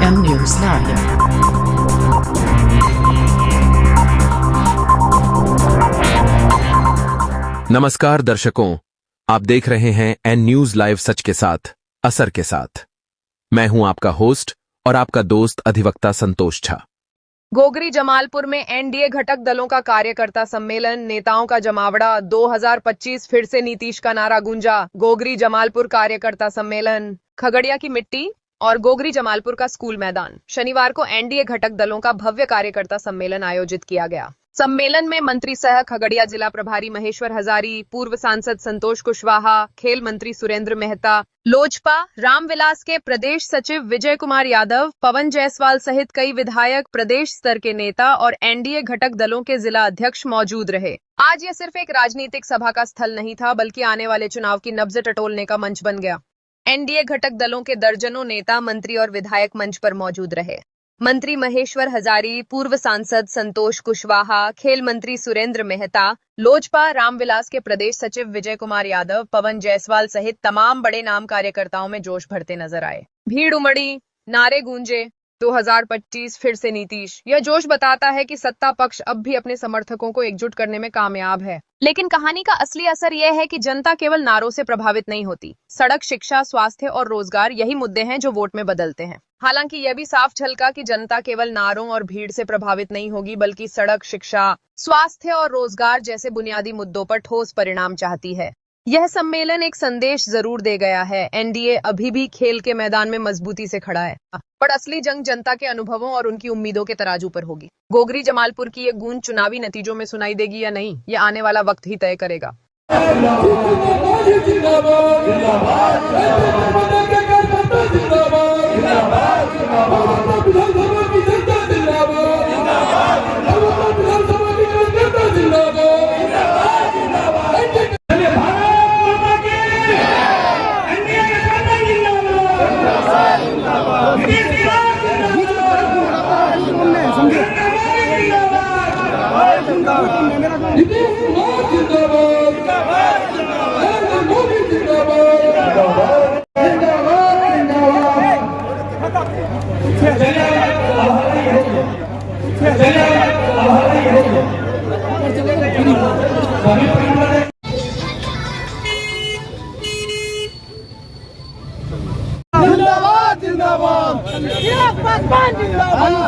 M News Live। नमस्कार दर्शकों, आप देख रहे हैं एन न्यूज लाइव सच के साथ, असर के साथ। मैं हूं आपका होस्ट और आपका दोस्त अधिवक्ता संतोष झा। गोगरी जमालपुर में एनडीए घटक दलों का कार्यकर्ता सम्मेलन, नेताओं का जमावड़ा। 2025 फिर से नीतीश का नारा गूंजा। गोगरी जमालपुर कार्यकर्ता सम्मेलन, खगड़िया की मिट्टी और गोगरी जमालपुर का स्कूल मैदान। शनिवार को एनडीए घटक दलों का भव्य कार्यकर्ता सम्मेलन आयोजित किया गया। सम्मेलन में मंत्री सह खगड़िया जिला प्रभारी महेश्वर हजारी, पूर्व सांसद संतोष कुशवाहा, खेल मंत्री सुरेंद्र मेहता, लोजपा रामविलास के प्रदेश सचिव विजय कुमार यादव, पवन जायसवाल सहित कई विधायक, प्रदेश स्तर के नेता और एनडीए घटक दलों के जिला अध्यक्ष मौजूद रहे। आज यह सिर्फ एक राजनीतिक सभा का स्थल नहीं था, बल्कि आने वाले चुनाव की नब्ज टटोलने का मंच बन गया। एनडीए घटक दलों के दर्जनों नेता, मंत्री और विधायक मंच पर मौजूद रहे। मंत्री महेश्वर हजारी, पूर्व सांसद संतोष कुशवाहा, खेल मंत्री सुरेंद्र मेहता, लोजपा रामविलास के प्रदेश सचिव विजय कुमार यादव, पवन जायसवाल सहित तमाम बड़े नाम कार्यकर्ताओं में जोश भरते नजर आए। भीड़ उमड़ी, नारे गूंजे, 2025 फिर से नीतीश। यह जोश बताता है कि सत्ता पक्ष अब भी अपने समर्थकों को एकजुट करने में कामयाब है। लेकिन कहानी का असली असर यह है कि जनता केवल नारों से प्रभावित नहीं होती। सड़क, शिक्षा, स्वास्थ्य और रोजगार यही मुद्दे हैं जो वोट में बदलते हैं। हालांकि यह भी साफ झलका कि जनता केवल नारों और भीड़ से प्रभावित नहीं होगी, बल्कि सड़क, शिक्षा, स्वास्थ्य और रोजगार जैसे बुनियादी मुद्दों पर ठोस परिणाम चाहती है। यह सम्मेलन एक संदेश जरूर दे गया है। एनडीए अभी भी खेल के मैदान में मजबूती से खड़ा है, पर असली जंग जनता के अनुभवों और उनकी उम्मीदों के तराजू पर होगी। गोगरी जमालपुर की ये गूंज चुनावी नतीजों में सुनाई देगी या नहीं, ये आने वाला वक्त ही तय करेगा। जिंदाबाद जिंदाबाद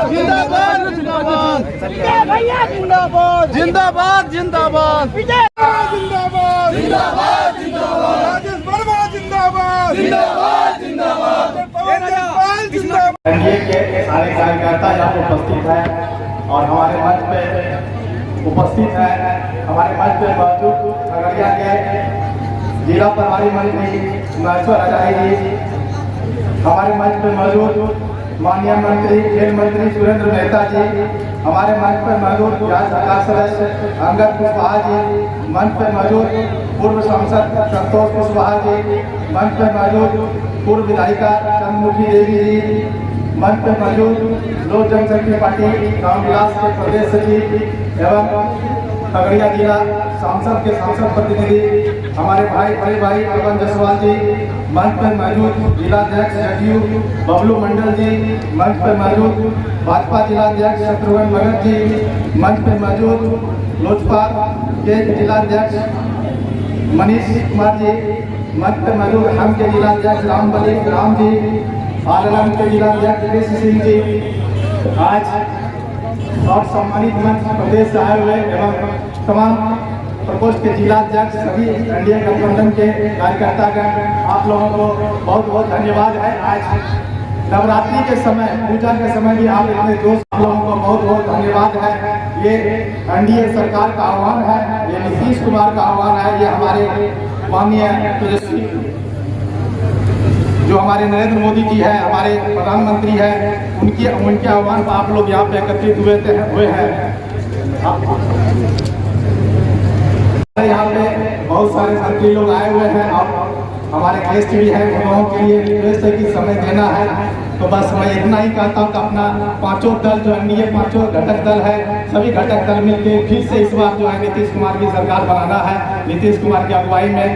जिंदाबाद जिंदाबाद भैया जिंदाबाद जिंदाबाद जिंदाबाद जिंदाबाद जिंदाबाद जिंदाबाद राजेश वर्मा जिंदाबाद जिंदाबाद जिंदाबाद जिंदाबाद। एनडीए के सारे कार्यकर्ता यहाँ उपस्थित हैं और हमारे मंच पे उपस्थित हैं। हमारे मंच पे मौजूद खगड़िया के जिला प्रभारी मंत्री महेश्वर हजारी जी, हमारे मंच पे मौजूद माननीय मंत्री खेल मंत्री सुरेंद्र मेहता जी, हमारे मंच पर मौजूद राज्य सरकार सदस्य अंगद कुशवाहा जी, मंच पर मौजूद पूर्व सांसद संतोष कुशवाहा जी, मंच पर मौजूद पूर्व विधायिका चंद्रमुखी देवी जी, मंच पर मौजूद लोक जनशक्ति पार्टी रामविलास के प्रदेश सचिव एवं खगड़िया जिला सांसद के सांसद प्रतिनिधि हमारे भाई बड़े भाई पवन जायसवाल जी, मंच पर मौजूद जिलाध्यक्ष जदयू बबलू मंडल जी, मंच पर मौजूद भाजपा जिलाध्यक्ष शत्रुघ्न भगत जी, मंच पर मौजूद लोजपा के जिलाध्यक्ष मनीष कुमार जी, मंच पर मौजूद हम के जिलाध्यक्ष राम जी, आलम के जिलाध्यक्ष कृष्ण सिंह जी। आज और सम्मानित मंच प्रदेश से आए हुए एवं तमाम प्रकोष्ठ के जिलाध्यक्ष, सभी एनडीए गठबंधन के कार्यकर्ता का आप लोगों को बहुत बहुत धन्यवाद है। आज नवरात्रि के समय, पूजा के समय भी आप इतने दोस्त, आप लोगों को बहुत बहुत धन्यवाद है। ये एनडीए सरकार का आह्वान है, ये नीतीश कुमार का आह्वान है, ये हमारे माननीय तेजस्वी जो हमारे नरेंद्र मोदी जी हैं, हमारे प्रधानमंत्री हैं, उनके आह्वान पर आप लोग यहाँ पे एकत्रित हुए हैं। यहाँ पे बहुत सारे मंत्री लोग आए हुए हैं और हमारे गेस्ट भी हैं। उन लोगों के लिए रिक्वेस्ट है कि समय देना है, तो बस मैं इतना ही कहता हूँ कि अपना पांचों दल जो एनडीए पांचों घटक दल है सभी घटक दल मिलकर फिर से इस बार जो है नीतीश कुमार की सरकार बनाना है। नीतीश कुमार की अगुवाई में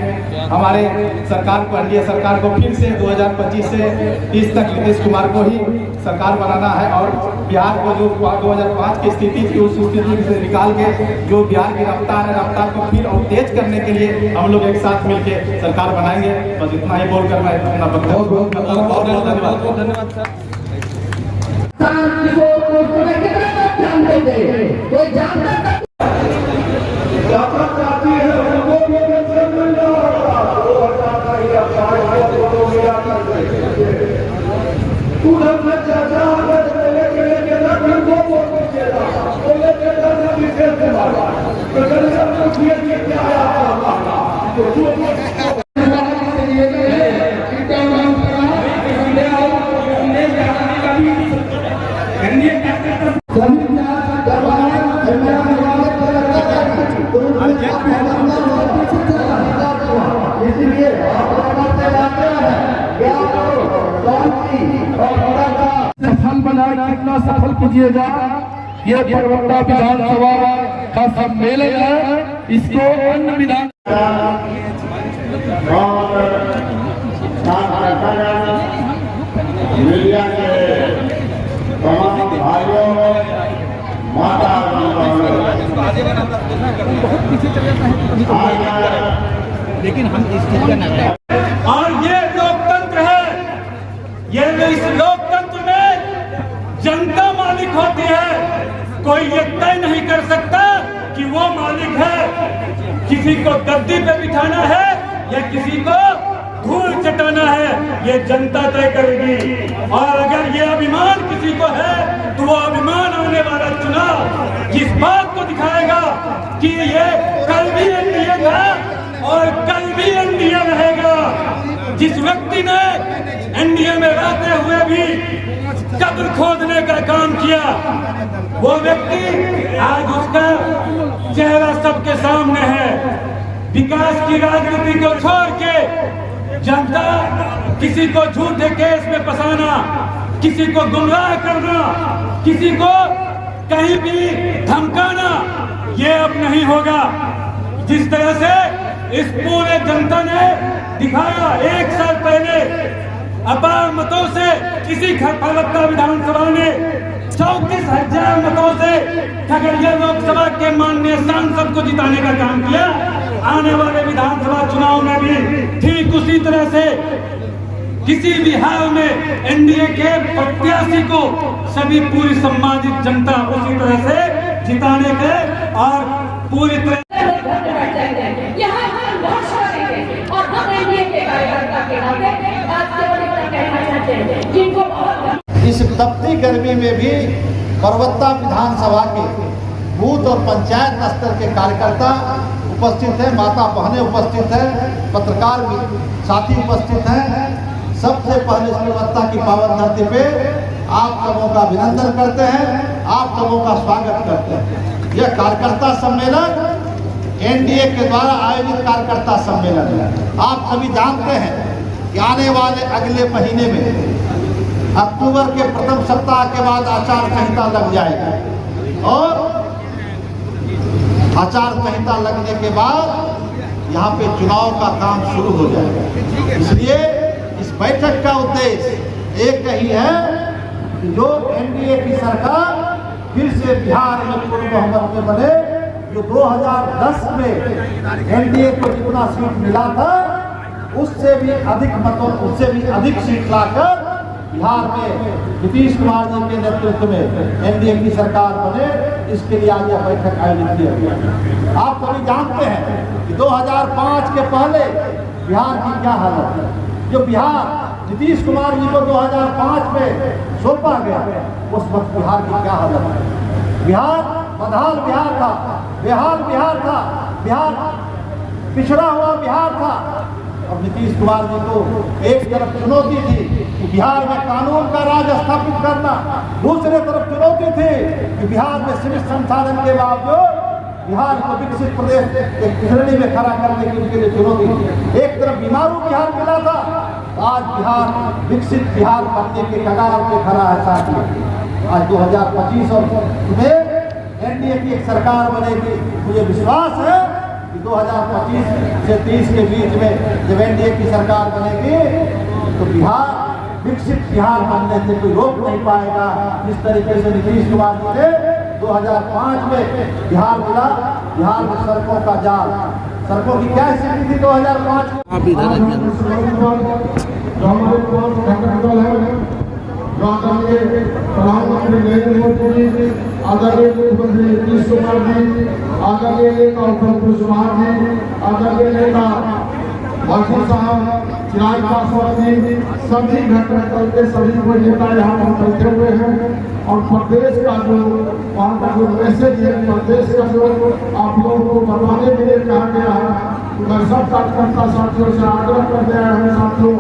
हमारे सरकार को, एनडीए सरकार को फिर से 2025 से 30 तक नीतीश कुमार को ही सरकार बनाना है और बिहार को जो 2005 की स्थिति थी उस स्थिति से निकाल के जो बिहार की रफ्तार है, रफ्तार को फिर और तेज करने के लिए हम लोग एक साथ मिलकर सरकार बनाएंगे। बस इतना ही बोलकर मैं अपना बहुत बहुत धन्यवाद सर। सफल बनाए, कितना सफल कीजिएगा। ये परवंडा विधानसभा का सम्मेलन है, इसको अन्य विधान मीडिया के तमाम भाइयों, माता लेकिन हम इस चीज का नाम और ये लोकतंत्र है। ये इस लोकतंत्र में जनता मालिक होती है। कोई ये तय नहीं कर सकता कि वो मालिक है। किसी को गद्दी पे बिठाना है या किसी को धूल चटाना है, ये जनता तय करेगी। और अगर ये अभिमान किसी को है तो वो अभिमान आने वाला चुनाव जिस बात को दिखाएगा कि ये कल भी एनडीए था और कल भी एनडीए रहेगा। जिस व्यक्ति ने एनडीए में रहते हुए भी कब्र खोदने का काम किया, वो व्यक्ति आज उसका चेहरा सबके सामने है। विकास की राजनीति को छोड़ के जनता किसी को झूठे केस में फंसाना, किसी को गुमराह करना, किसी को कहीं भी धमकाना, ये अब नहीं होगा। जिस तरह से इस पूरे जनता ने दिखाया 1 साल पहले अपार मतों से किसी फलकता विधानसभा ने 34,000 मतों से खगड़िया लोकसभा के माननीय सांसद को जिताने का काम किया। आने वाले विधानसभा चुनाव में भी ठीक उसी तरह से किसी भी हाल में एनडीए के प्रत्याशी को सभी पूरी सम्मानित जनता उसी तरह से जिताने के और पूरी तरह इस तपती गर्मी में भी परवत्ता विधानसभा के बूथ और पंचायत स्तर के कार्यकर्ता उपस्थित हैं, माता बहनें उपस्थित हैं, पत्रकार भी साथी उपस्थित हैं। सबसे पहले इस परवत्ता की पावन धरती पे आप सबों का अभिनंदन करते हैं, आप सबों का स्वागत करते हैं। यह कार्यकर्ता सम्मेलन एनडीए के द्वारा आयोजित कार्यकर्ता सम्मेलन है। आप सभी जानते हैं कि आने वाले अगले महीने में अक्टूबर के प्रथम सप्ताह के बाद आचार संहिता लग जाएगी और आचार संहिता लगने के बाद यहाँ पे चुनाव का काम शुरू हो जाएगा। इसलिए इस बैठक का उद्देश्य एक ही है कि जो एनडीए की सरकार फिर से बिहार में पूर्ण बहुमत में बने। जो 2010 में एनडीए को जितना सीट मिला था उससे भी अधिक मतों, उससे भी अधिक सीट लाकर बिहार में नीतीश कुमार जी के नेतृत्व में एनडीए की सरकार बने, इसके लिए आज यह बैठक आयोजित किया गया। आप सभी जानते हैं कि 2005 के पहले बिहार की क्या हालत है। जो बिहार नीतीश कुमार जी को 2005 में सौंपा गया, उस वक्त बिहार की क्या हालत है। बिहार बदहाल बिहार था, बेहाल बिहार था, बिहार पिछड़ा हुआ बिहार था। और नीतीश कुमार जी को एक तरफ चुनौती थी कि बिहार में कानून का राज स्थापित करना, दूसरे तरफ चुनौती थी कि बिहार में सीमित संसाधन के बावजूद बिहार को विकसित प्रदेश एक श्रेणी में खड़ा करने की उनके लिए चुनौती थी। एक तरफ बीमारू बिहार मिला था, आज बिहार विकसित बिहार बनने के कगार पे खड़ा है। साथ ही आज 2025 में एनडीए की एक सरकार बनेगी। मुझे विश्वास है कि 2025 से 30 के बीच में जब एनडीए की सरकार बनेगी तो बिहार विकसित बिहार बनने से कोई रोक नहीं पाएगा। जिस तरीके से नीतीश कुमार जी ने 2005 में बिहार मिला, बिहार में सड़कों का जाल, सड़कों की क्या स्थिति थी 2005 में। आप इधर आइए। जो हमारे पास घटक दल है, जो आदरणीय प्रधानमंत्री नरेंद्र मोदी जी, आदरणीय मुख्यमंत्री नीतीश कुमार जी, आदरणीय नेता उत्तम कुशवाहा जी, आदरणीय नेता वाजपेयी साहब, चिराग पासवान जी, सभी घटक दल के सभी कोई नेता यहाँ पर बैठे हुए हैं। और प्रदेश का जो वहाँ का जो मैसेज है, प्रदेश का जो आप लोगों को बताने के लिए कहा गया है, मैं सब कार्यकर्ता साथियों से आग्रह कर रहे हैं साथियों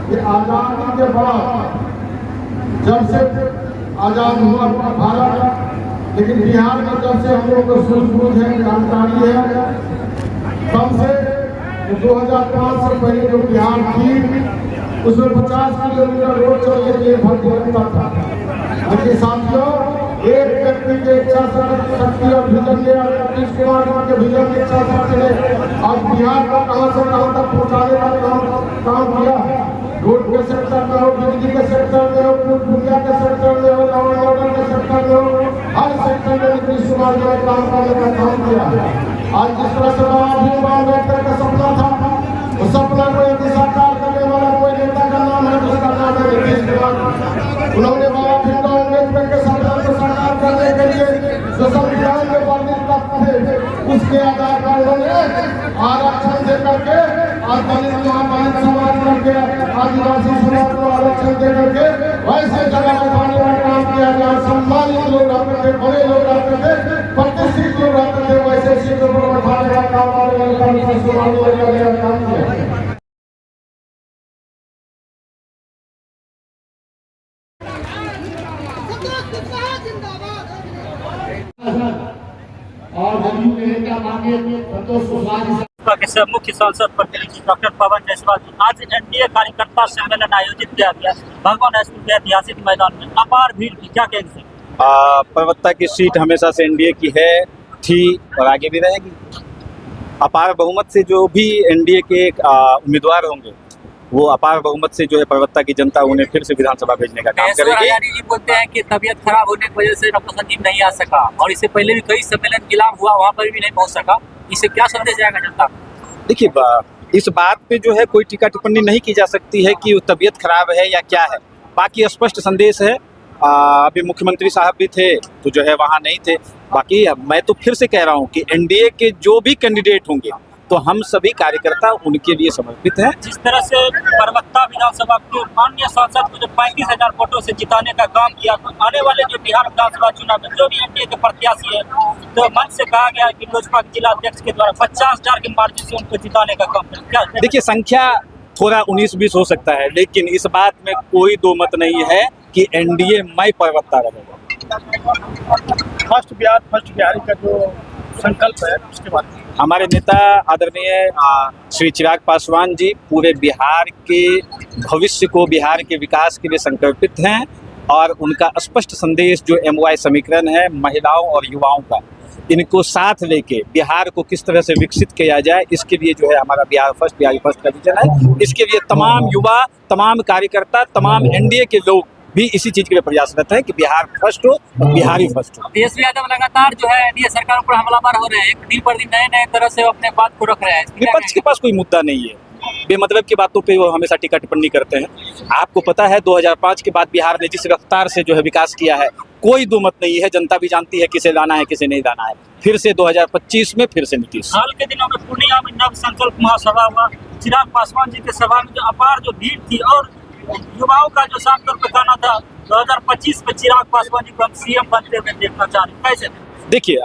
कि आजादी के बाद जब से आजाद हुआ भारत, लेकिन बिहार में जब से हम लोग को सूझबूझ है, जानकारी है, तब से 2005 से पहले जो बिहार थी उसमें 50 किलोमीटर रोड चलने के लिए भर्ती लगता था। लेकिन साथियों, एक व्यक्ति के इच्छा शक्ति और विजन ने, नीतीश कुमार के विजन की इच्छा शक्ति ने आज बिहार को कहां से कहां तक पहुंचाने का काम किया। रोड के सेक्टर में हो, बिजली के सेक्टर में हो, दुनिया के सेक्टर में हो, लॉ एंड ऑर्डर के सेक्टर में हो, हर सेक्टर में नीतीश कुमार ने काम करने का काम किया। आज जिस तरह से बाबा भीमराव अम्बेडकर का सपना था, उस सपना को एक साकार करने वाला कोई नेता का नाम है, जिसका नाम है नीतीश कुमार। उन्होंने बाबा भीमराव अम्बेडकर के सपना को साकार करने के लिए जो संविधान में वर्णित तत्व थे, उसके आधार पर उन्होंने आरक्षण दे करके आज दलित महादलित समाज करके आदिवासी समाज को आरक्षण दे करके वैसे जगह उठाने का काम किया गया। सम्मानित लोग रहते थे, बड़े लोग रहते थे, प्रतिष्ठित लोग रहते थे, वैसे सीटों पर उठाने का काम काम किया। और जदयू के नेता माननीय संतोष कुशवाहा जी के मुख्य सांसद प्रतिनिधि डॉक्टर पवन जायसवाल जी, आज एनडीए कार्यकर्ता सम्मेलन आयोजित किया गया भगवान स्कूल के ऐतिहासिक मैदान में, अपार भीड़ की, क्या कहेंगे? परवत्ता की सीट हमेशा से एनडीए की है, थी और आगे भी रहेगी। अपार बहुमत से जो भी एनडीए के उम्मीदवार होंगे वो अपार बहुमत से जो है परवत्ता की जनता उन्हें फिर से विधानसभा भेजने का काम करेगी। जी बोलते हैं कि तबीयत खराब होने की वजह से डॉक्टर संजीव नहीं आ सका, और इससे पहले भी कई सम्मेलन गिलाम हुआ, वहाँ पर भी नहीं पहुँच सका। इससे क्या संदेश जाएगा जनता? देखिए, इस बात पे जो है कोई टीका टिप्पणी नहीं की जा सकती है कि तबीयत खराब है या क्या है। बाकी स्पष्ट संदेश है। अभी मुख्यमंत्री साहब भी थे तो जो है वहाँ नहीं थे। बाकी मैं तो फिर से कह रहा हूँ कि एनडीए के जो भी कैंडिडेट होंगे तो हम सभी कार्यकर्ता उनके लिए समर्पित हैं। जिस तरह से परवत्ता विधानसभा के माननीय सांसद को जो 35,000 वोटों से जिताने का काम किया, तो आने वाले जो बिहार विधानसभा चुनाव में जो भी एनडीए के प्रत्याशी है, तो मंच से कहा गया कि लोजपा के जिला अध्यक्ष के द्वारा 50,000 के मार्जिन से उनको जिताने का काम किया। देखिए, संख्या थोड़ा 19-20 हो सकता है, लेकिन इस बात में कोई दो मत नहीं है कि एनडीए मई परवत्ता रहेगा। फर्स्ट बिहारी का जो संकल्प है उसके बाद हमारे नेता आदरणीय श्री चिराग पासवान जी पूरे बिहार के भविष्य को, बिहार के विकास के लिए संकल्पित हैं, और उनका स्पष्ट संदेश जो एमवाई समीकरण है महिलाओं और युवाओं का, इनको साथ लेके बिहार को किस तरह से विकसित किया जाए, इसके लिए जो है हमारा बिहारी फर्स्ट का विजन है। इसके लिए तमाम युवा, तमाम कार्यकर्ता, तमाम एनडीए के लोग भी इसी चीज के लिए प्रयासरत है कि बिहार फर्स्ट हो और बिहारी फर्स्ट हो। तेजस्वी यादव लगातार जो है एनडीए सरकार पर हमलावर हो रहे हैं, दिन पर दिन नए तरह से अपने बात को रख रहे हैं। विपक्ष के पास कोई मुद्दा नहीं है, बेमतलब की बातों पे वो हमेशा टीका टिप्पणी करते हैं। आपको पता है 2005 के बाद बिहार ने जिस रफ्तार से जो है विकास किया है, कोई दो मत नहीं है, जनता भी जानती है किसे लाना है किसे नहीं लाना है। फिर से 2025 में फिर से नीतीश। हाल के दिनों में पूर्णिया में नव संकल्प महासभा हुआ, चिराग पासवान जी के सभा में जो अपार जो भीड़ थी, और युवाओं का जो साफ तौर पर कहना था 2025 में चिराग पासवान जी को हम सीएम बनते हुए देखना चाह रहे हैं, कैसे? देखिए,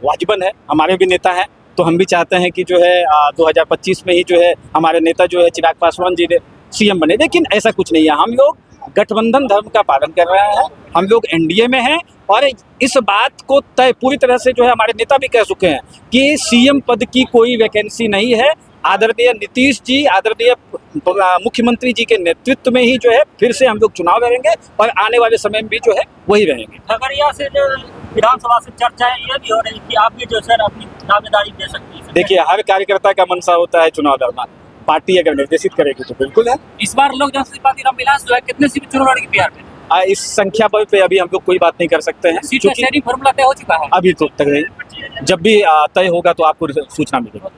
वाजिबन है, हमारे भी नेता हैं, तो हम भी चाहते हैं कि जो है 2025 में ही जो है हमारे नेता जो है चिराग पासवान जी ने सीएम बने, लेकिन ऐसा कुछ नहीं है। हम लोग गठबंधन धर्म का पालन कर रहे हैं, हम लोग एनडीए में हैं, और इस बात को तय पूरी तरह से जो है हमारे नेता भी कह चुके हैं कि सीएम पद की कोई वैकेंसी नहीं है। आदरणीय नीतीश जी, आदरणीय मुख्यमंत्री जी के नेतृत्व में ही जो है फिर से हम लोग चुनाव लड़ेंगे, और आने वाले समय में भी जो है वही रहेंगे। खगड़िया से जो विधानसभा से चर्चाएं ये भी हो रही कि आप भी जो सर अपनी दावेदारी दे सकती है। देखिए, हर कार्यकर्ता का मंशा होता है चुनाव लड़ना। पार्टी अगर निर्देशित करेगी तो बिल्कुल है। इस बार लोक जनशक्ति पार्टी रामविलास जो है कितने सीट चुनाव लड़ेगी बिहार में? इस संख्या पे अभी हम लोग कोई बात नहीं कर सकते हैं, सीट का शेयरिंग फॉर्मूला तय हो चुका है अभी तो तक नहीं। जब भी तय होगा तो आपको सूचना मिलेगी।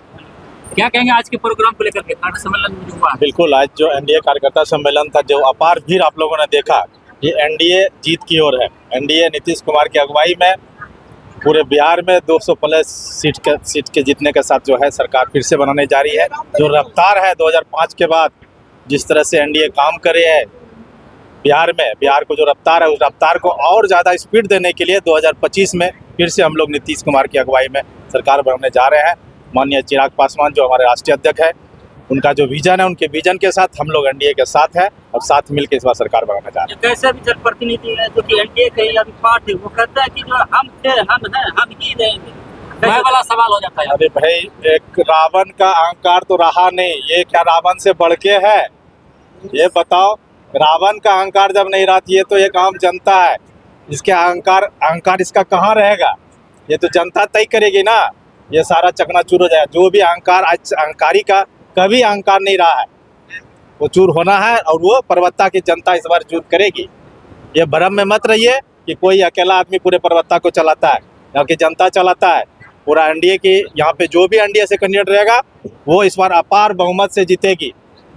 क्या कहेंगे आज के प्रोग्राम को लेकर के कार्यक्रम सम्मेलन में जो हुआ? बिल्कुल, आज जो एनडीए कार्यकर्ता सम्मेलन था, जो अपार भीड़ आप लोगों ने देखा, ये एनडीए जीत की ओर है। एनडीए नीतीश कुमार की अगुवाई में पूरे बिहार में 200 प्लस सीट के जीतने के साथ जो है सरकार फिर से बनाने जा रही है। जो रफ्तार है 2005 के बाद जिस तरह से एनडीए काम करे है बिहार में, बिहार को जो रफ्तार है उस रफ्तार को और ज़्यादा स्पीड देने के लिए 2025 में फिर से हम लोग नीतीश कुमार की अगुवाई में सरकार बनाने जा रहे हैं। माननीय चिराग पासवान जो हमारे राष्ट्रीय अध्यक्ष है, उनका जो विजन है, उनके विजन के साथ हम लोग एनडीए के साथ है और साथ मिलकर इस बार सरकार बनाने जा रहे हैं। कैसे भी जनप्रतिनिधि है जो कि एनडीए के अभी पार्ट है, वो कहता है कि जो हम थे, हम हैं, हम ही रहेंगे। वह वाला सवाल हो जाता है। अरे भाई, एक रावण का अहंकार तो रहा नहीं, ये क्या रावण से बढ़ के है? ये बताओ, रावण का अहंकार जब नहीं रहती है तो एक आम जनता है, इसके अहंकार इसका कहाँ रहेगा? ये तो जनता तय करेगी ना। ये सारा चकनाचूर हो जाएगा। जो भी अहंकारी का कभी अहंकार नहीं रहा है, वो चूर होना है और वो पर्वता की जनता इस बार चूर करेगी। ये भ्रम में मत रहिए कि कोई अकेला आदमी पूरे पर्वता को चलाता है, यहाँ की जनता चलाता है। पूरा एनडीए की, यहाँ पे जो भी एनडीए से कैंडिडेट रहेगा वो इस बार अपार बहुमत से जीतेगी।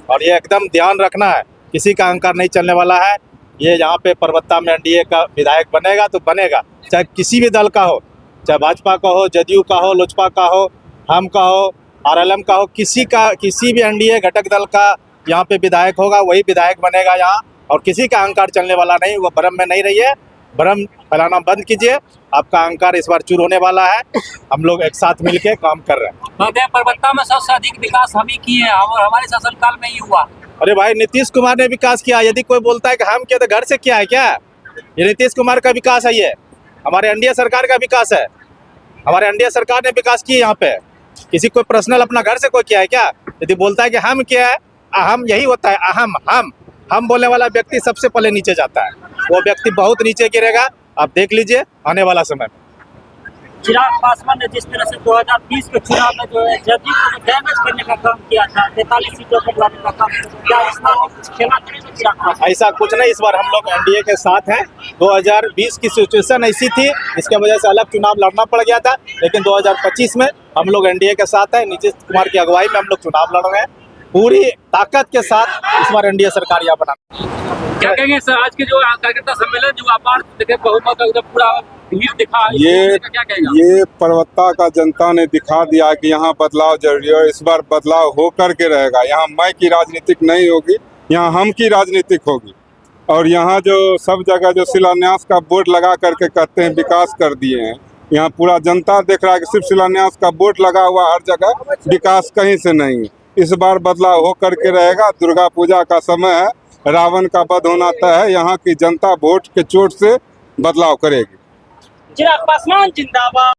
और ये एकदम ध्यान रखना है, किसी का अहंकार नहीं चलने वाला है। ये यहाँ पे पर्वता में एनडीए का विधायक बनेगा तो बनेगा, चाहे किसी भी दल का हो, चाहे भाजपा का हो, जदयू का हो, लोजपा का हो, हम का हो, आरएलएम का हो, किसी भी एनडीए घटक दल का यहाँ पे विधायक होगा, वही विधायक बनेगा यहाँ। और किसी का अहंकार चलने वाला नहीं। वो भ्रम में नहीं रहिए, भ्रम फैलाना बंद कीजिए। आपका अहंकार इस बार चूर होने वाला है। हम लोग एक साथ मिलके काम कर रहे हैं। पर्वता में सबसे अधिक विकास हम ही किए हैं और हमारे शासनकाल में ही हुआ। अरे भाई, नीतीश कुमार ने विकास किया। यदि कोई बोलता है कि हम किया तो घर से किया है क्या? ये नीतीश कुमार का विकास है, ये हमारे एनडीए सरकार का विकास है। हमारे एनडीए सरकार ने विकास किया यहाँ पे। किसी कोई पर्सनल अपना घर से कोई किया है क्या? यदि बोलता है कि हम किया है, अहम यही होता है। अहम हम बोलने वाला व्यक्ति सबसे पहले नीचे जाता है, वो व्यक्ति बहुत नीचे गिरेगा। आप देख लीजिए आने वाला समय में। चिराग पासवान ने जिस तरह से 2020 के चुनाव में जो है जदयू को डैमेज करने का काम किया था, 43 सीटों पर लाने का काम, क्या इस बार कुछ खेला करेंगे चिराग पासवान? ऐसा कुछ नहीं, इस बार हम लोग एनडीए के साथ हैं। 2020 की सिचुएशन ऐसी थी, इसके वजह से अलग चुनाव लड़ना पड़ गया था, लेकिन 2025 में हम लोग एनडीए के साथ हैं। नीतीश कुमार की अगुवाई में हम लोग चुनाव लड़ रहे हैं पूरी ताकत के साथ। इस बार एनडीए सरकार यहाँ बना। क्या कहेंगे सर, आज के जो कार्यकर्ता सम्मेलन जो अपार देखे बहुमत पूरा भीड़ दिखा, क्या कहेगा? ये पर्वता का जनता ने दिखा दिया कि यहाँ बदलाव जरूरी है और इस बार बदलाव हो करके रहेगा। यहाँ मैं की राजनीतिक नहीं होगी, यहाँ हम की राजनीतिक होगी। और यहाँ जो सब जगह जो शिलान्यास का बोर्ड लगा करके कहते हैं विकास कर दिए हैं, यहाँ पूरा जनता देख रहा है कि सिर्फ शिलान्यास का बोर्ड लगा हुआ, हर जगह विकास कहीं से नहीं है। इस बार बदलाव हो करके रहेगा। दुर्गा पूजा का समय है, रावण का वध होना तय है। यहाँ की जनता वोट के चोट से बदलाव करेगी। चिराग पासवान जिंदाबाद।